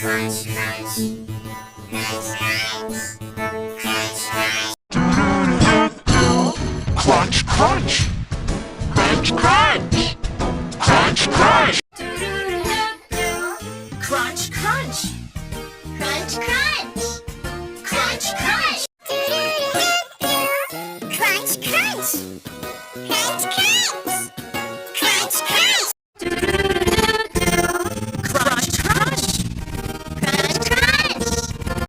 Crunch, crunch. Crunch, crunch. Crunch, crunch. Crunch, crunch. Crunch, crunch. Crunch, crunch. Crunch, crunch. Crunch, crunch. Crunch, crunch. Crunch, crunch. Crunch, crunch. Crunch, crunch.